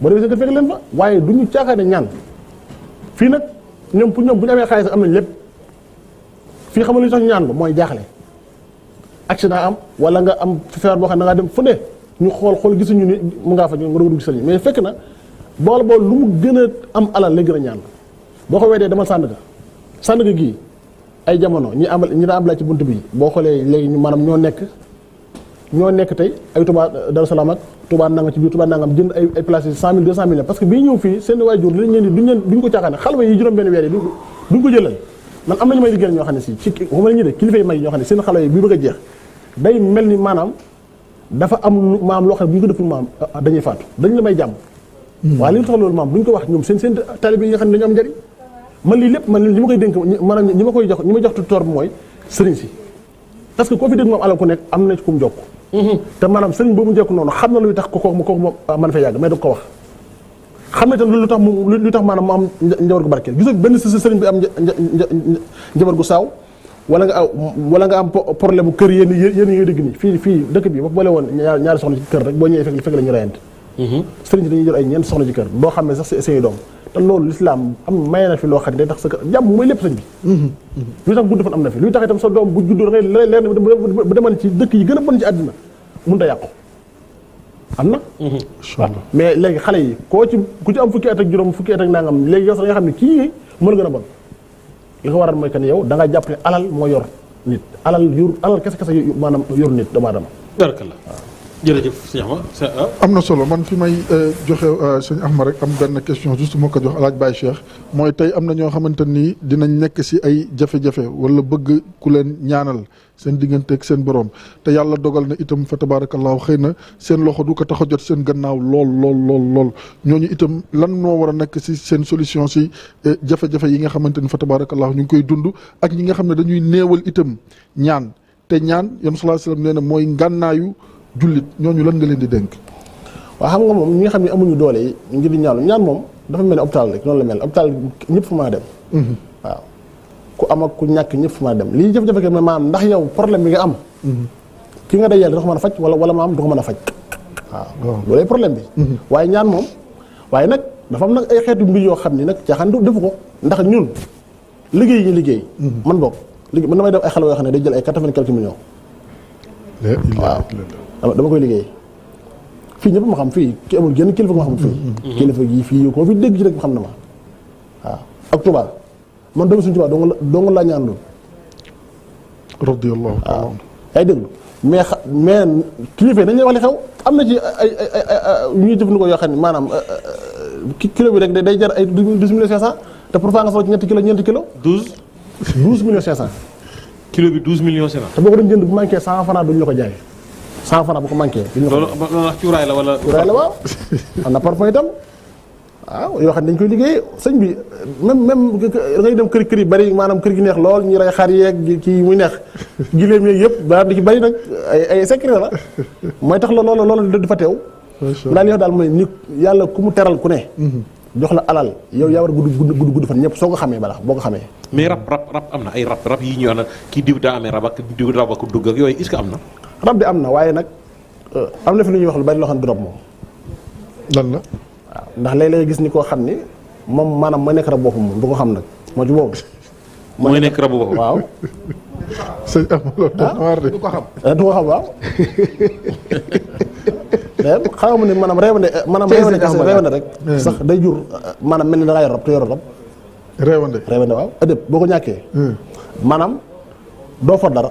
boo demee seen kër fekk leen fa waaye du ñu caaxaane ñaan fii nag ñoom bu ñu amee xaalis am nañ lépp fii xamal lu tax ñaan ba mooy jaaxle accident am wala nga am feebar boo xam ne da ngaa dem fu ne ñu xool gisuñu ni mu ngaa fa ñu nga doog a dugg sëriñ mais fekk na bool lu mu gën a am alal lay gën a ñaan boo ko weedee demal Sandaga gii ay jamono ñi daa am la ci bunt bi boo xoolee léegi ñu maanaam ñoo nekk tey ay Touba Darou Salaam ak Touba nangam ci biir Touba nangam jënd ay places yi 100 000 200 000 parce que bii ñëw fii seen waajur li leen di duñ ko caaxaane xalwa yi juróom benn weer yi duñ ko jëlal man am nañu may liggéeyal ñoo xam ne si ci waxuma la ñu de kilifa yi may ñoo xam ne seen xalwa yi bii bëgg a jeex day mel ni maanaam dafa am maam loo xam ne bu ñu ko deful maam dañuy faatu dañ la may jàmm waaye li ñu tax loolu maam duñ ko wax ñoom seen talibé yi nga xam ne dañu am njëriñ man lii lépp man ñi ma koy dénk maanaam ñi ma jox tutoor bi mooy sëriñ si parce que koo fi dégg moom alal ku nekk am na ci ku mu jokk te maanaam sëriñ boobu mu jokk noonu xam na luy tax kooku moom mën fay yàgg mais du ko wax xam na itam lu tax maanaam mu am njaboot gu barkeel gisoo benn sëriñ bi am njaboot gu saaw wala nga am problème bu kër yéen ñooy dégg nii fii dëkk bi boo boole woon ñaari soxna ci kër rek boo ñëwee fekk la ñu reyante sëriñ si dañuy jël ay ñeent soxna ci kër doo xam ne sax seeni doom te loolu lislaam am maye na fi loo xam ne day tax sa kër jàmm mooy lépp sëñ bi luy tax gudd fan am na fi luy tax itam sa doom bu juddu da ngay leer ne bu demoon ci dëkk yi gën a bon ci àddina mënut a yàqu am na waaw mais léegi xale yi ku ci am fukki at ak juróom fukki at ak nangam léegi yow sax nga xam ne kii mën a gën a bon li ko waral mooy que ne yow da nga jàpp ne alal moo yor nit alal kese maanaam yor nit doomu aadama barakallah jërëjëf sëñ Axma am na solo man fi may joxe sëñ Axma rek am benn question juste moo ko jox alaaj Baye Cheikh mooy tey am na ñoo xamante nii dinañ nekk si ay jafe-jafe wala bëgg ku leen ñaanal seen diggante ak seen borom te yàlla dogal na itam fa tabaarakallaahu xëy na seen loxo du ko tax a jot seen gannaaw lool ñooñu itam lan moo war a nekk si seen solution si jafe-jafe yi nga xamante ni fa tabaarakallaahu ñu ngi koy dund ak ñi nga xam ne dañuy néewal itam ñaan te ñaan yam sallallahu alayhi wasallam nee na mooy ngànnaayu jullit ñooñu lan nga leen di dénk. waaw xam nga moom ñi nga xam ne amuñu doole yi ngir di ñaan moom dafa mel ne hôpital rek noonu la mel hôpital ñëpp fu mën a dem. waaw ku am ak ku ñàkk ñëpp fu mën a dem lii jafe-jafe ke maanaam ndax yow problème bi nga am. ki nga day yàlla dafa mën a faj wala maam du ko mën a faj. waaw loolay problème bi. waaye ñaan moom waaye nag dafa am nag ay xeetu mbir yoo xam ni nag caaxaan defu ko ndax ñun liggéey yi ñu liggéey. man boog liggéey man damay def ay xale yoo xam ne day jël ay 80 quelques millions. waaw. dama koy liggéey fii ñëpp ma xam fii ki amul genn kilifa ma xam fii kilifa gi fii koo fi dégg ci rek xam na ma waaw ak Touba man doomu suñu Touba dong laa ñaan loolu radiyallahu waaw ay déglu mais kilifa yi dañ lay wax li xew am na ci ay ñuy jëfandikoo yoo xam ne maanaam kilo bi rek day jar ay 12,500,000 te pour nga soxla ci ñeenti kilo 12,500,000 kilo bi 12,500,000 te boo ko doon jënd bu manqué 100 francs duñu la ko jaay 100 francs bu ko manqué. loolu wax cuuraay la wala. cuuraay la waaw am na parfum itam waaw yoo xam ne dañ koy liggéey sëñ bi même da ngay dem kër yi bari maanaam kër gi neex lool ñu rey xar yeeg kii muy neex gileem yeeg yëpp daal di ci bari nag ay secret la mooy tax loolu dafa teew. daal yow daal mooy nit yàlla ku mu teral ku ne. jox la alal yow yaa war a gudd fan ñëpp soo ko xamee balaa boo ko xamee. mais rab am na ay rab yi ñu wax nag kii diw daa amee rab ak diw rab ak dugg ak yooyu est-ce que am na. rab bi am na waaye nag am na fi lu ñuy wax lu bari loo xam ne du rab moom. lan la. waaw ndax léeg-léeg gis ni koo xam ni moom maanaam mooy nekk rab boppam moom du ko xam nag moo ci boobu. mooy nekk rabu boppam waaw. sëñ Amady du ko xam. du ko xam waaw. xaw ma ne maanaam réewande rek. sax day jur maanaam mel ni da ngaa yor rab te yor rab. réewande waaw ëdëb boo ko ñàkkee. maanaam doo for dara.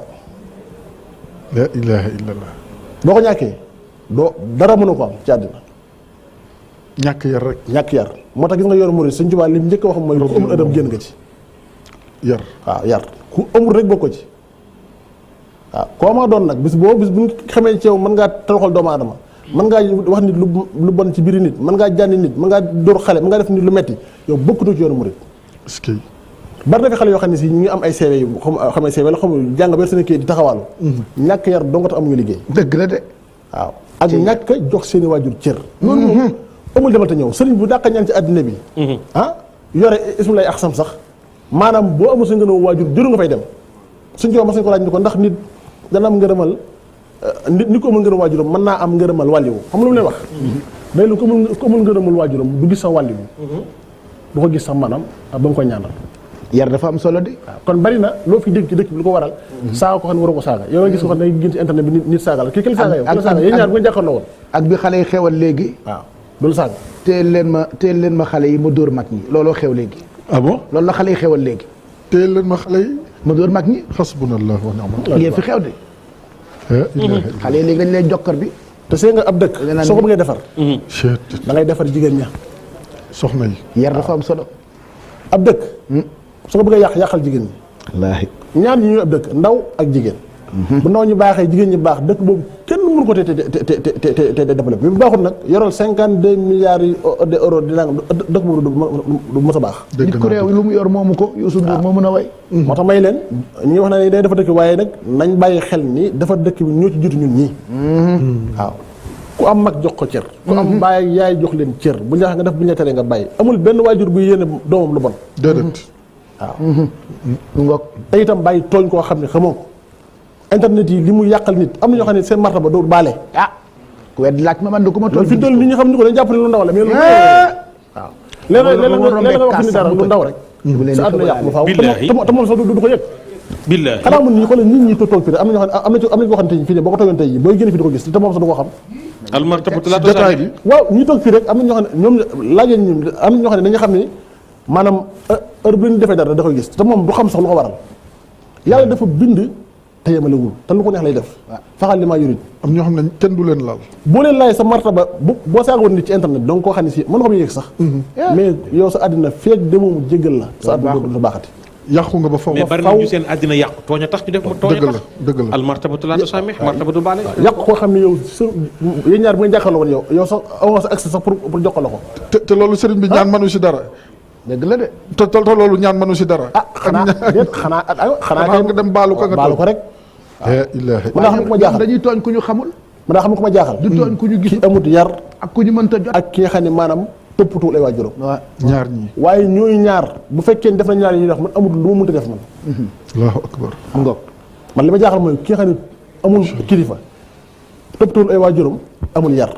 la ilaha illallah. boo ko ñàkkee doo dara mënu ko am ci àddina. ñàkk yar rek. ñàkk yar moo tax gis nga yoonu murid Sëñ Tuubaa li mu njëkk a wax mooy ku amul ëdëb génn nga ci. yar waaw yar ku amul rek bokk ci. waaw koo ma doon nag bis bu ñu xamee ci yow mën ngaa toroxal doomu aadama mën ngaa wax nit lu bon ci biir nit mën ngaa jànni nit mën ngaa dóor xale mën ngaa def nit lu metti yow bokkutoo ci yoonu murid. est-ce que. bari na fi xale yoo xam ne si ñu ngi am ay CV yu xam ay CV la xamul jàng ba seen kii di taxawaalu. ñàkk yar dong tax amuñu liggéey. dëgg la de. waaw ak ñàkk jox seen i waajur cër. loolu moom amul demal te ñëw sëriñ bu dàq ñaan ci àddina bi. Yore ismu lay axsam sax maanaam boo amul sa ngën a waajur jëru nga fay dem suñ ko mas nañ ko laaj ni ko ndax nit dana am ngërëmal nit ko amul ngërëm waajuram mën naa am ngërëmal wàlliwu xam lu mu leen wax day lu ko amul ngërëmul waajuram du gis sax wàlli bi du ko gis sax maanaam ba nga koy ñaanal. yar dafa am solo de. waaw kon bari na loo fi dégg ci dëkk bi lu ko waral. saaga ko xam ne waroo ko saaga yow nga gis ko xam ne day gën ci internet bi nit saaga la kii kenn saaga yow. ak saaga yéen ñaar bu nga jàkkaarloo woon. ak bi xale yi xewal léegi. waaw loolu saaga. teel leen ma xale yi ma dóor mag ñi looloo xew léegi. ah bon loolu la xale yi xewal léegi. teel leen ma xale yi. ma dóor mag ñi. xasbunallah wa ni'mal ngeen fi xew de. xale yi léegi dañ lay jokkar bi. te see nga ab dëkk soo ko bëggee defar. wakiil. da ngay defar jigéen ña. soxna yi. yar dafa am solo. ab dëkk. soo ko bëggee yàqal jigéen ñi. wallaahi. ñaar ñi ñuy ab dëkk ndaw ak jigéen. bu ndaw ñu baaxee jigéen ñi baax dëkk boobu kenn mënu ko te développé bi bu baaxul nag yoral 52 milliards de euros di naan dëkk boobu du mës a baax. nit ku réew lu mu yor moomu ko Youssou Ndour moo mën a way. moo tax may leen ñi wax na ne day defar dëkk waaye nag nañ bàyyi xel ni defar dëkk bi ñoo ci jiitu ñun ñii. waaw ku am mag jox ko cër. ku am bàyyi yaay jox leen cër bu ñu nga def bu ñu la teree nga bàyyi amul benn waajur bu yéene doomam lu bon. déedéet. waaw. ngoog te itam bàyyi tooñ koo xam ne xamoo ko. internet yi li mu yàqal nit am na ñoo xam ne seen martaba doo baale. ah ku wedd laaj ma man de ku ma toll. fi mu toll nit ñi xam ni ko dañ jàpp ne lu ndaw la mais lu waaw léeg-léeg nga wax ni dara lu ndaw rek sa àdduna yàqu ba faaw te moom sax du ko yëg billaahi xanaa mun nii xoolal nit ñi toog fii am na ñoo xam ne am na ñoo xam ne fii ne boo ko toogoon tey ji booy génn fii di ko gis te moom sax du ko xam almartabatu la jotaay bi. waaw ñi toog fii rek am na ñoo xam ne ñoom laajee ñu am na ñoo xam ne dañu xam ne maanaam heure bu ñu defee dara da koy gis te moom du xam sax lu ko waral yàlla dafa bind te yemalewul te lu ko neex lay def faxal li maa yurid am ñoo xam ne kenn du leen laal. boo leen laaj sa martaba boo saaga woon nit ci internet donc koo xam ne si mën nga ko yëg sax mais yow sa àddina feeg demoo jéggal la sa àddina du baaxati yàqu nga ba faw. mais bari na ñu seen àddina yàqu tooñ a tax ñu def mu tooñ a tax dëgg la. almartabatu la tusamih martabatu baale. yàq koo xam ne yow sa yéen ñaar bu ngeen jàkkaarloo woon yow sax amoo sa accès sax pour jox ko la ko te loolu sëriñ bi ñaan mënu si dara. dëgg la de. te loolu ñaan mënu si dara. xanaa kay nga dem baalu ko nga baalu ko rek ilaahi. mën naa xam ku ma jaaxal dañuy tooñ ku ñu xamul. mën naa xam ku ma jaaxal du tooñ ku ñu gis. ki amut yar ak ku ñu mënta jot. ak ki nga xam ne maanaam toppatuwul ay waajuram waaw ñaar ñii. waaye ñooy ñaar bu fekkee def na ñaar yi ñuy wax man amul lu ma mënta def man allahu akbar. mu ngoog. man li ma jaaxal mooy ki nga xam ne amul kilifa toppatuwul ay waajuram amul yar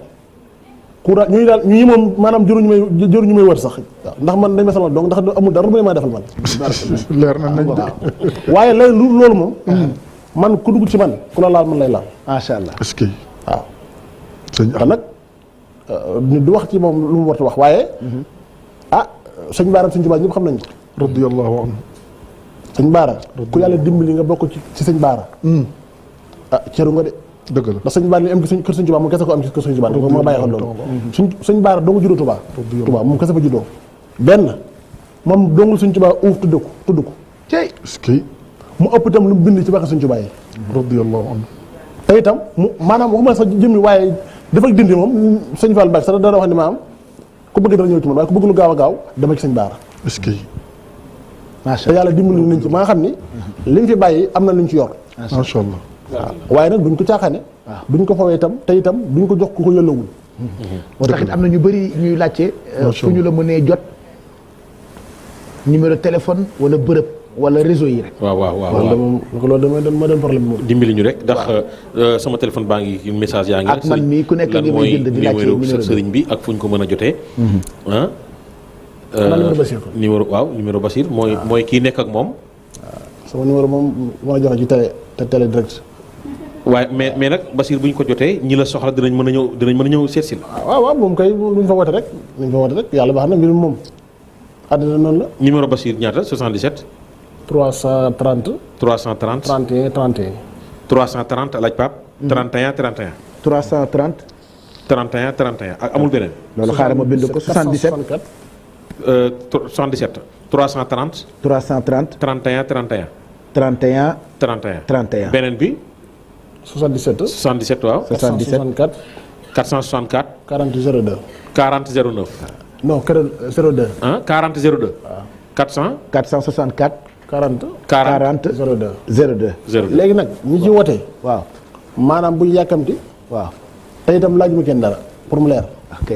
courage ñuy daal ñii moom maanaam jëruñu may wër sax waaw ndax man dañ ma sama donc ndax amul dara bu ne maa defal man leer na nañ de. waaye lay loolu moom man ku dugg ci man ku la laal man lay laal macha allah. est-ce que. waaw sëñ ndax nag nit du wax ci moom lu mu war a wax waaye sëñ Baara sëñ Tuubaa ñëpp xam nañ ko radiyallahu anhu. sëñ Baara ku yàlla dimbali nga bokk ci sëñ Baara ceru nga de dëgg la. ndax sëñ Baara li am kër sëñ Tuubaa moom kese ko am ci kër sëñ Tuubaa moom ma bàyyi xel loolu sëñ Baara doo nga juddoo Tuubaa Tuubaa moom kese fa juddoo benn moom dongul sëñ Tuubaa uuf tudd ko cey. est-ce que. mu ëpp itam lu mu bind ci wax sëñ Tuubaa yi radiyallahu anhu. te itam mu maanaam waxuma sax jëmmi waaye dafa dindi moom sëñ Fall Mbacke sax dana wax ni maam ku bëgg dara ñëw ci man waaye ku bëgg lu gaaw a gaaw dama ci sëñ Baara est-ce que. macha te yàlla dimbali nañ ci ma nga xam ni li mu fi bàyyi am na lu ñu ci yor macha allah. waaye nag duñ ko caaxaane duñ ko fawee itam te itam duñ ko jox ku ko yëllawul moo tax it am na ñu bëri ñuy laajte. fu ñu la mënee jot numéro téléphone wala bërëb wala réseau yi rek. loolu dama doon problème moom dimbali ñu rek ndax sama téléphone baa ngi message yaa ngi. ak man mii ku nekk lan ngi may jënd di laajte numéro sëriñ bi ak fu ñu ko mën a jotee. numéro Bachir ko numéro Bachir mooy kii nekk ak moom. sama numéro moom mën a joxe ci télé direct waaye mais nag Bachir bu ñu ko jotee ñi la soxla dinañ mën a ñëw seet si la. waaw moom kay luñ fa woote rek yàlla baax na mbirum moom àddina noonu la numéro Bachir ñaata 77. 330 330 31 31 330 alaaj Pape. 31 31. 330. 31 31 ak amul beneen. loolu xaaral ma bind ko 77 77 330. 330. 31 31. 31. 31. 31. beneen bi. 77. 77 waaw. 464. 464. 40 02. 40 09. non 02. ah 40 02. waaw 400. 464. 40. 40 02. 02. 02 léegi nag ñi ci wootee. waaw. maanaam bu ñu yàkkamti. waaw. te itam laajuma kenn dara pour mu leer. ok.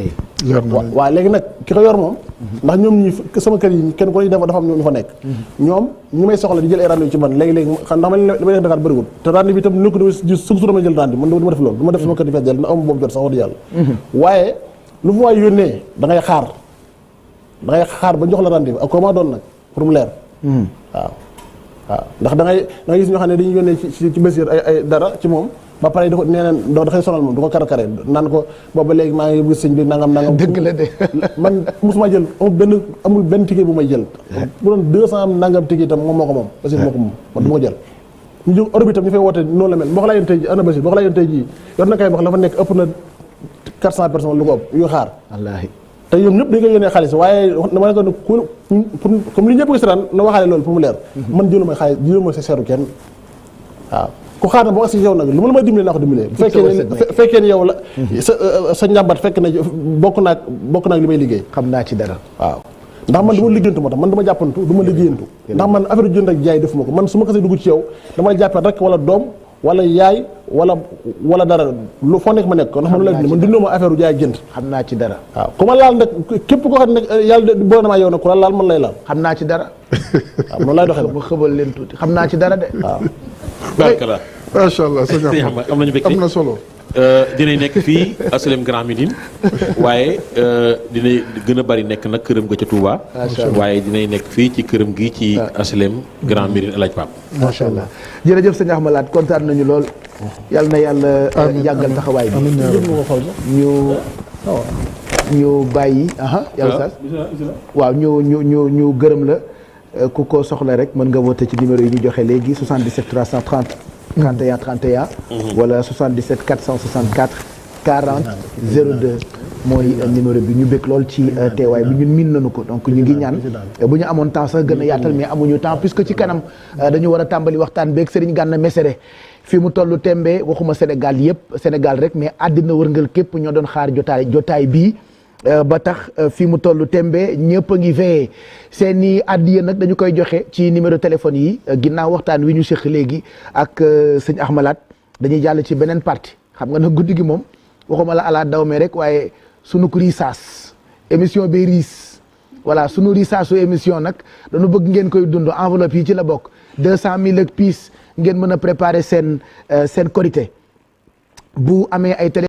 leer na waaw léegi nag ki ko yor moom. ndax ñoom ñi sama kër yi kenn ku ne dafa am ñu fa nekk. ñoom ñu may soxla di jël ay rendez-vous ci man léegi-léegi xam ndax man li may def Dakar bëriwul te rendez-vous bi itam nekk na su su ma jël rendez-vous man du ma def loolu du ma def sama kër di fees del na am boobu jot sax wax dëgg yàlla. waaye lu fa waay yónnee da ngay xaar ba jox la rendez-vous ak comment doon nag pour mu leer. waaw ndax da ngay gis ñoo xam ne dañuy yónnee ci Basiir ay dara ci moom ba pare dafa nee naan da koy sonal moom du ko kar-kare naan ko booba léegi maa ngi gis sëñ bi nangam. dëgg la de. man mosuma jël amul benn ticket bu may jël. bu doon 200 nangam ticket itam moom moo ko moom Basiir moo ko moom man du ma ko jël. ñu jóg Europe itam ñu fay woote noonu la mel boo ko laajoon tey jii ana Basiir boo ko laajoon tey jii yor na kay wax la fa nekk ëpp na 400 personnes lu ko ëpp yu xaar. wallaahi. te ñoom ñëpp dañu koy yónnee xaalis waaye dama ne ko ne pour comme li ñëpp gis daan na waxaale loolu pour mu leer. man jëluma xaalis jëluma sa seeru kenn waaw. ku xaar na boo si yow nag lu ma la may dimbalee naa ko dimbalee. bu fekkee ne yow la. sa njàmbat fekk na bokk naag li may liggéey. xam naa ci dara. waaw ndax man du ma liggéeyantu moo tax man du ma jàppantu du ma liggéeyantu. ndax man affaire jënd ak jaay defuma ko man su ma xasee dugg ci yow dama la jàppee rek wala doom wala yaay wala dara lu foo nekk ma nekk ko ndax man la man dundoo ma affaire jaay jënd. xam naa ci dara. waaw ku ma laal nag képp koo xam ne yàlla boo na maa yow nag ku la laal man lay laal. xam naa ci dara. waaw noonu lay doxee ba xëbal leen tuuti xam naa ci dara de. waaw. barkala. macha allah sëñ Ahmad am nañu mbégte am na solo. dinay nekk fii HLM Grand Médine waaye dinay gën a bari nekk nag këram ga ca Touba. waaye dinay nekk fii ci këram gi ci HLM Grand Médine El Hadj Pape. macha allah jërëjëf sëñ Ahmad Laat kontaan nañu lool. yal na yàlla yàggal taxawaay bi. ñu bàyyi. yàlla sax waaw ñu gërëm la ku ko soxla rek mën nga woote ci numéro yi ñu joxe léegi 77 330. 31 31. wala 77 464 40 02 mooy numéro bi ñu bëgg lool ci teewaay bi ñun miin nañu ko donc ñu ngi ñaan bu ñu amoon temps sax gën a yaatal mais amuñu temps puisque ci kanam dañu war a tàmbali waxtaan beeg Serigne Gana Messere fi mu tollu tembe waxuma Sénégal yëpp Sénégal rek mais àddina wërngal képp ñoo doon xaar jotaay bii ba tax fi mu tollu tembe ñëpp a ngi veillé seen i addiya nag dañu koy joxe ci numéro téléphone yi ginnaaw waxtaan wi ñu séq léegi ak sëñ Ahmad Laat dañuy jàll ci beneen partie xam nga nag guddi gi moom waxuma la ala daw me rek waaye sunu ko risaas émission bi riis voilà sunu risaasu émission nag dañu bëgg ngeen koy dund enveloppe yi ci la bokk 200 000 ak pièces ngeen mën a préparer seen korité bu amee ay télé